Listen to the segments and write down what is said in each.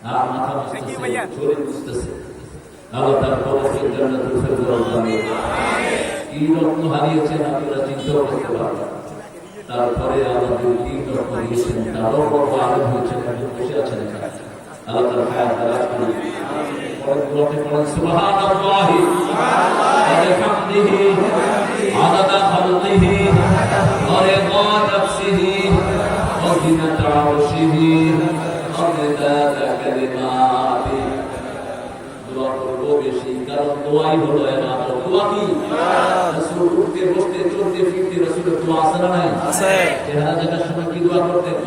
আর মাথা মুছতেছে, শরীর মুছতেছে। আল্লাহ তার কবরকে জান্নাতুল ফেরদাউস বানিয়ে দেন। কি রত্ন হারিয়েছেন আপনারা চিন্তাও করতে পারবেন। তারপরে আল্লাহ কি রত্ন দিয়েছেন, তারও বড় আলোক হয়েছেন, বসে আছেন এখানে। আল্লাহ তার হায়াত দারাজ করুন। পরবর্তী পড়েন সুবহানাল্লাহি ওয়া বিহামদিহি আদাদা খালকিহি ওয়া রিদা নাফসিহি ওয়া জিনাতা আরশিহি ওয়া মিদাদা কালিমাতিহি। দোয়া করব বেশি, কারণ দোয়াই হলো ইবাদত। দোয়া কি? রাসূল উঠতে বসতে চলতে ফিরতে রাসূলের দোয়া আছে না নাই? আছে। চেহারা দেখার সময় কি দোয়া করতেন?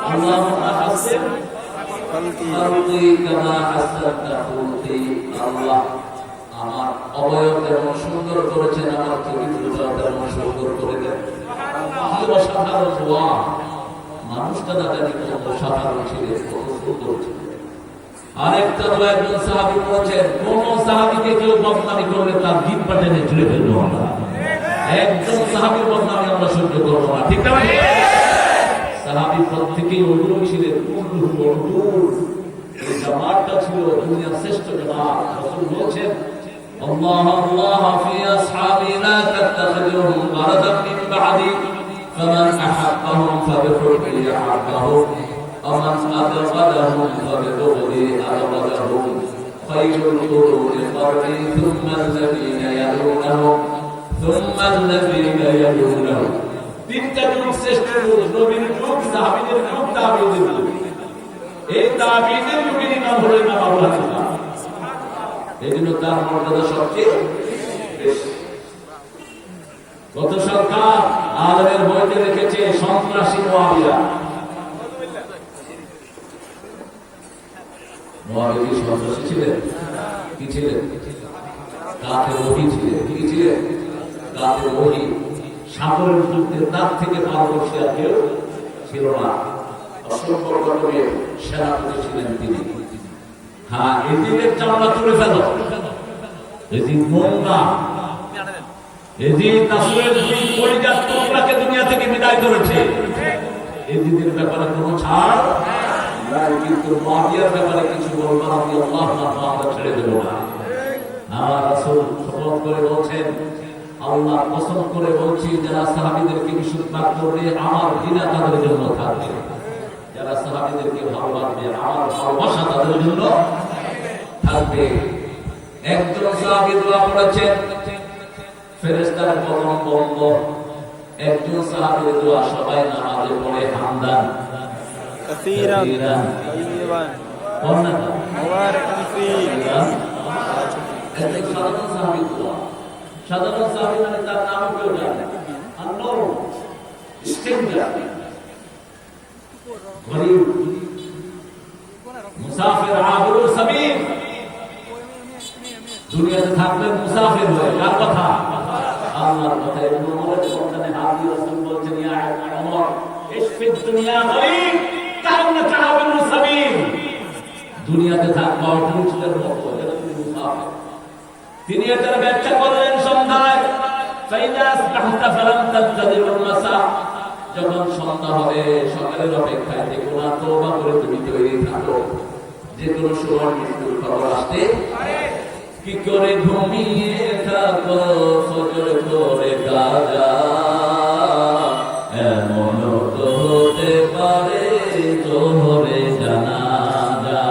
আল্লাহুম্মা হাসিন খালকি কামা হাসানতা খুলকি। আল্লাহ আমার অবয়ব যেমন সুন্দর করেছেন, আমার চরিত্রটা তেমন সুন্দর করে দেন। কি অসাধারণ দোয়া! মানুষটা না জানি কত সাধারণ ছিলেন, কত সুন্দর ছিলেন। আরেকটা দোয়া একজন সাহাবী বলেছেন, কোন সাহাবীকে কেউ বদনামি করলে তার জিভ টেনে ঝুলে ফেলবো আমরা। একজন সাহাবীর বদনামি আমরা সহ্য করবো না, ঠিক না? সাহাবী প্রত্যেকেই অনুরূপ ছিলেন। এই জামাতটা ছিল দুনিয়ার শ্রেষ্ঠ জামাত। রাসূল বলেছেন, আল্লাহ আল্লাহ ফি আসহাবি লা তাত্তাখিযুহুম গারাদাম মিন বা'দি ফামান আহাব্বাহুম ফাবিহুব্বি আহাব্বাহুম ওয়া মান আবগাদাহুম ফাবিবুগদি আবগাদাহুম খায়রুল কুরুনি কারনি থুম্মা আল্লাযীনা ইয়ালুনাহুম থুম্মা আল্লাযীনা ইয়ালুনাহুম। তিনটা যুগ শ্রেষ্ঠ যুগ, নবীর যুগ, সাহাবীদের যুগ, তাবিঈদের যুগ। এই তাবিঈদের যুগের নাম হলো ইমাম আবু হানিফা। এজন্য তার মর্যাদা সবচেয়ে বেশি। কত সরকার আলেমের বইতে লিখেছে সন্ত্রাসী মুআবিয়া। মুআবিয়া কি সন্ত্রাসী ছিলেন? কি ছিলেন? কাফের ওহী ছিলেন। কি ছিলেন? কাফের ওহী। সাগরের যুদ্ধে তার থেকে পারদর্শী আর কেউ ছিল না। অসংখ্য রকমের সেনাপতি ছিলেন তিনি। হ্যাঁ, এদিনের চামড়া তুলে ফেল, এদিন নোংরা, এদিন রাসূলের দুই কলিজার টুকরাকে দুনিয়া থেকে বিদায় করেছে। এদিনের ব্যাপারে কোনো ছাড় নাই, কিন্তু মুআবিয়ার ব্যাপারে কিছু বলবো না, আল্লাহ আমরা ছেড়ে দেব না। আমার রাসূল শপথ করে বলছেন, আল্লাহ কসম করে বলছি, যারা সাহাবীদেরকে বিশুদ্ধ করবে আমার ঘৃণা তাদের জন্য থাকবে, যারা সাহাবীদেরকে ভালোবাসবে আমার ভালোবাসা তাদের জন্য থাকবে। একজন সাহাবী দোয়া করেছেন, ফেরেশতার কলম বন্ধ। একজন সাহাবীর দোয়া সবাই নামাজে পড়ে, হামদান কাসীরান তাইয়িবান মুবারাকান ফীহি। একজন সাধারণ সাহাবী দোয়া, সাধারণ সাহাবী মানে তার নাম কেউ জানে না, আল্লাহ স্ট্রেঞ্জার, গরীব, মুসাফির, আবরুল সাবিল। দুনিয়াতে থাকবেন মুসাফির হয়ে। কার কথা? আল্লাহর কথা। ইবনে ওমরের সন্তানে হাদি রাসূল বলছেন, ইয়া ওমর ইশফিদ দুনিয়া গরীব কান্নাকা আবরুল সাবিল। দুনিয়াতে থাকবা অটুটের মতো, এটা তুমি মুসাফির। তিনি এটার ব্যাখ্যা করলেন সন্ধ্যায়, ফাইদা আসবাহতা ফালাম তাজদিরুল মাসা। যখন সন্ধ্যা হবে সকালের অপেক্ষায় থেকো না, তওবা করে তুমি তৈরি থাকো, যে কোনো সময় মৃত্যুর খবর আসতে পারে। কি করে ঘুমিয়ে থাকো ফজর করে কাজা, এমন তো হতে পারে জোহরে জানাজা।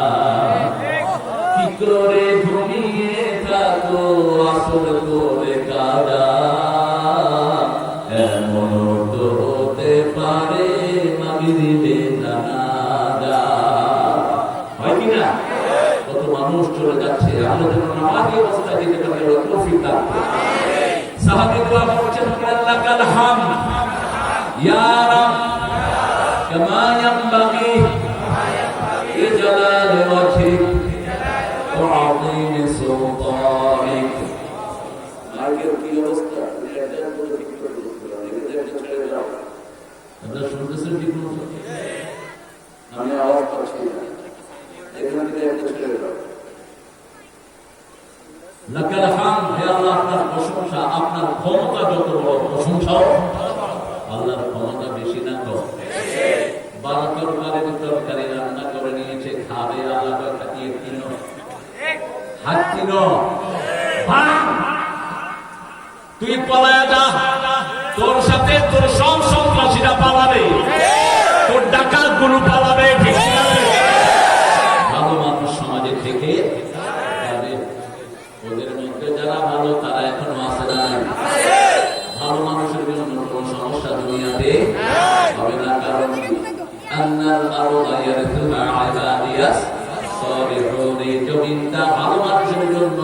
কি করে ঘুমিয়ে থাকো আসর করে কাজা, এমন তো হতে পারে মাগরিবে জানাজা। হয় কি না? কত মানুষ চলে যাচ্ছে, আমরা যেন নামাজি অবস্থায় যেতে পারি, তৌফিক দান করুন। সাহাবী দোয়া করছেন, লাকাল হামদ ইয়া রাব কামা ইয়ানবাগি লিজালালি ওয়াজহিক ওয়া আযীমি সুলতানিক। আগের কি অবস্থা, এটা বলে ঠিক করে দিলাম, এটা ছেড়ে দাও। আপনারা শুনতেছেন ঠিক মতো? আমি আওয়াজ পাচ্ছি না, এখান থেকে একটা ছেড়ে দাও। লাকাল হামদ, হে আল্লাহ আপনার প্রশংসা, আপনার ক্ষমতা যত বড়, প্রশংসাও আল্লাহর ক্ষমতা বেশি না কম? 12 তরকারির তরকারি রান্না করে নিয়েছে, আবে আলাদা কাটিয়ে কিনো হাত কিনো ভাগ, তুই পলায়া যা, তোর সাথে তোর সব সন্ত্রাসীরা পালাবে, তোর ডাকাত গুলো পালাবে। ঠিক না? ভালো মানুষ সমাজে থেকে যাবে। ওদের মধ্যে যারা ভালো তারা এখনো আছে না? ভালো মানুষের জন্য কোন সমস্যা দুনিয়াতে হবে না। কারণ আন্নাল আরদা ইয়ারথুহা ইবাদিয়াস সালিহুন, এই জমিনটা ভালো মানুষের জন্য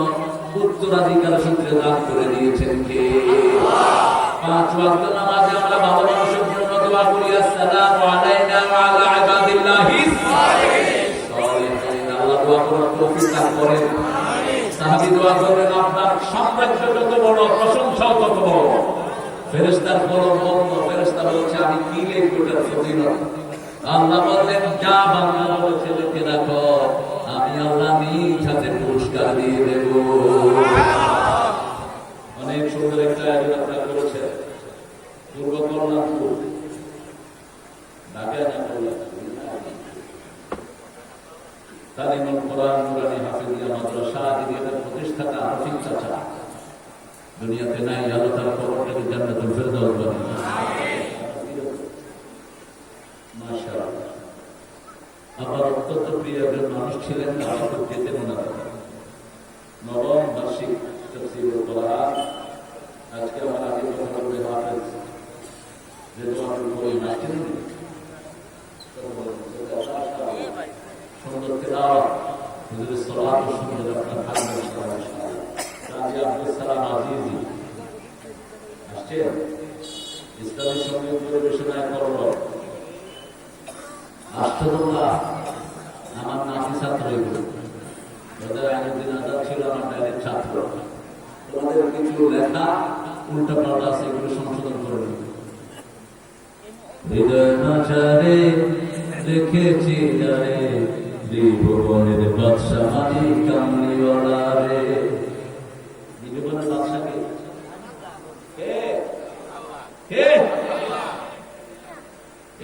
উত্তরাধিকার সূত্রে দান করে দিয়েছেন কে? পাঁচ ওয়াক্ত নামাজে আমরা ভালো মানুষের জন্য দোয়া করি, আসসালামু আলাইনা ওয়া আলা ইবাদিল্লাহিস সালিহিন। আল্লাহ দোয়া করার তৌফিক দান করেন। সাহাবী দোয়া করেন, আপনার সাম্রাজ্য যত বড়, প্রশংসা তত বড়। ফেরেশতার কলম বন্ধ, ফেরেশতা বলছে আমি কি লিখব এটার ফজিলত। আল্লাহ বললেন, যা বান্দা বলেছে লিখে রাখো, আমি আল্লাহ নিজ হাতে পুরস্কার দিয়ে দেব। অনেক সুন্দর একটা আয়োজন আপনারা করেছেন। পূর্ব কল্যাণপুর ঢাকা না কল্যাণপুর তালিমুল কোরআন নুরানি হাফিজিয়া মাদ্রাসা দিনের প্রতিষ্ঠাতা হাফিজ চাচা দুনিয়াতে নাই, আল্লাহ তাআলা কবরটাকে জান্নাতুল ফেরদাউস বানান। মাশাআল্লাহ। আমার অত্যন্ত প্রিয় একজন মানুষ ছিলেন, আশিকুর যেতেন ওনারা। নবম বার্ষিক তাফসীরুল কোরআন। আজকে আমার আগে কথা বলবে হাফেজ রেদওয়ানুল করিম আসছেন। সুন্দর তেলাওয়াত, হুজুরের সালাত সুন্দর, আপনার ভালো ইনশাআল্লাহ। কাজী আব্দুল সালাম আজিজি আসছেন। ইসলামী সঙ্গীত পরিবেশনায় করল আষ্টদুল্লাহ, আমার নাতি ছাত্র এগুলো। ওদের আইনুদ্দিন আজাদ ছিল আমার ডাইরেক্ট ছাত্র। তোমাদের কিছু লেখা উল্টা পাল্টা আছে, এগুলো সংশোধন করে নিন। হৃদয় নাচারে লিখেছি যারে, ত্রিভুবনের বাদশা মালিক কামলিওয়ালা রে। ত্রিভুবনের বাদশা কে? কে?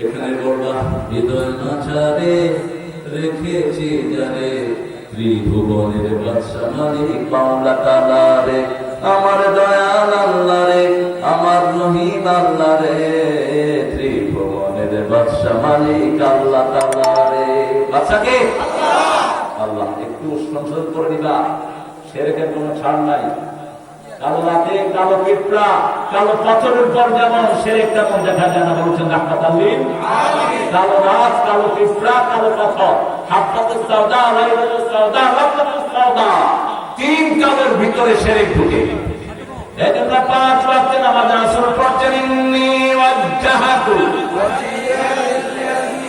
এখানে বলবা, হৃদয় নাচারে রেখেছি যারে, ত্রিভুবনের বাদশা মালিক মাওলা তাআলা রে। আমার দয়াল আল্লাহ রে, আমার রহিম আল্লাহ রে, ত্রিভুবনের বাদশা মালিক আল্লাহ তাআলা রে। বাদশা কে? আল্লাহ। একটু সংশোধন করে দিবা, শিরকের কোনো ছাড় নাই। কালো রাতে কালো পিঁপড়া, কালো পাথরের পর যেমন শিরক তেমন দেখা যায় না, বলছেন রাহমাতুল্লিল আলামিন। কালো রাত, কালো পিঁপড়া, কালো পাথর, হাফাতুস সাওদা, লাইলাতুস সাওদা, রাকাতুস সাওদা, তিন কালের ভিতরে শিরক ঢুকে। এজন্য পাঁচ ওয়াক্ত নামাজ আসর পড়ছেন, ইন্নী ওয়াজ্জাহাতু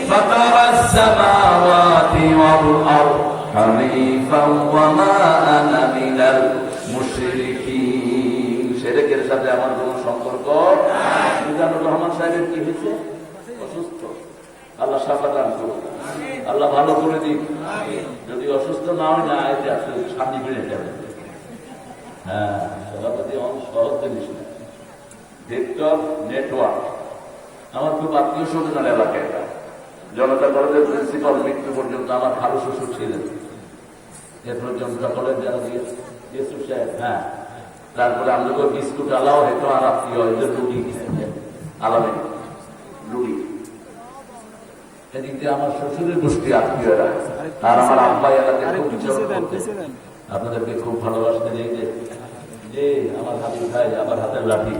ফাতারাস সামাওয়াতি ওয়াল আরদ হানিফান ওয়া মা আনা মিনাল মুশরিকিন। শিরকের সাথে আমার কোনো সম্পর্ক নাই। মিজানুর রহমান সাহেবের কি হয়েছে? অসুস্থ। আল্লাহ শাফা দান করুন, আল্লাহ ভালো করে দিন। যদি অসুস্থ না হয় না, এতে আসলে শান্তি বেড়ে যাবে। হ্যাঁ, সভাপতি সহজ জিনিস না। টিকটক নেটওয়ার্ক আমার খুব আত্মীয় স্বজনের এলাকায়। জনতা কলেজের প্রিন্সিপাল মৃত্যু পর্যন্ত আমার খালু শ্বশুর ছিলেন। এরপর জনতা কলেজ যারা ইউসুফ সাহেব, হ্যাঁ, তারপরে আমাদের বিস্কুট আলাও হয়তো আর আত্মীয় এদের রুগী আলামে রুগী। এদিক দিয়ে আমার শ্বশুরের গোষ্ঠী আত্মীয়রা, আর আমার আব্বা এলাকায় খুব আপনাদেরকে খুব ভালোবাসতেন। এই যে আমার হাতি ভাই, আমার হাতের লাঠি,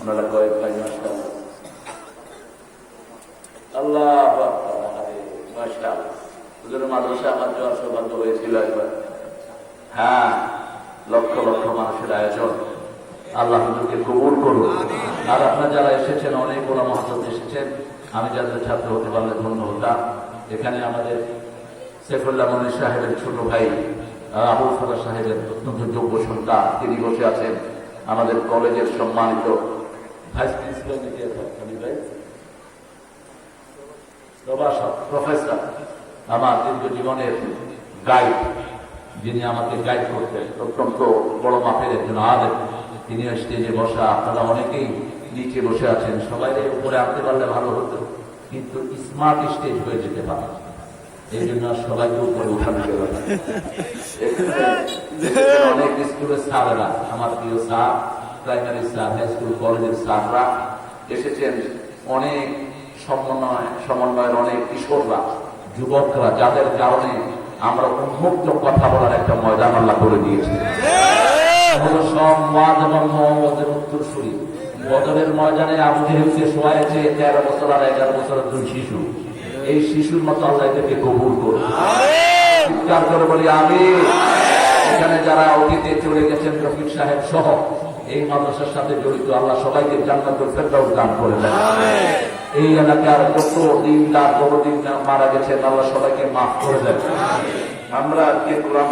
ওনারা কয়েক ভাই মাস্টার। আল্লাহ মাদ্রাসা আমার যাওয়ার সৌভাগ্য হয়েছিল একবার। হ্যাঁ, লক্ষ লক্ষ মানুষের আয়োজন। আল্লাহ হুজুরকে কবুল করুন। আর আপনারা যারা এসেছেন, অনেক বড় মহাজন এসেছেন, আমি যাদের ছাত্র হতে পারলে ধন্য হতাম। এখানে আমাদের সাইফুল্লাহ মনির সাহেবের ছোট ভাই আবুল ফালাহ সাহেবের অত্যন্ত যোগ্য সন্তান, তিনি বসে আছেন। আমাদের কলেজের সম্মানিত ভাইস প্রিন্সিপাল প্রফেসর, আমার দীর্ঘ জীবনের গাইড, যিনি আমাকে গাইড করতেন, অত্যন্ত বড় মাপের একজন আলেম, তিনি স্টেজে বসা। আপনারা অনেকেই নিচে বসে আছেন, সবাই উপরে আনতে পারলে ভালো হতো, কিন্তু স্মার্ট স্টেজ হয়ে যেতে পারে। এই জন্য সবাইকে উপরে উঠানো গেল না। অনেক স্কুলের স্যারেরা, আমার প্রিয় sir, primary sir, high school কলেজের স্যাররা এসেছেন, অনেক সমন্বয়ের অনেক কিশোররা, যুবকরা, যাদের কারণে আমরা উন্মুক্ত কথা বলার একটা ময়দান আল্লাহ করে দিয়েছি। সব ওয়াজ এবং মহম্মদের উত্তরসূরি বদরের ময়দানে আবু জেহেলকে শোয়াইছে 13 বছর আর 11 বছরের দুই শিশু। এই শিশুর মতো আল্লাহ এদেরকে কবুল করুন, চিৎকার করে বলি আমিন। এখানে যারা অতীতে চলে গেছেন রফিক সাহেব সহ এই মাদ্রাসার সাথে জড়িত, আল্লাহ সবাইকে জান্নাতুল ফেরদাউস দান করে দেন। এই এলাকার যত দিনদার, যত দিন মারা গেছেন, আল্লাহ সবাইকে মাফ করে দেন। আমরা আজকে কোরআন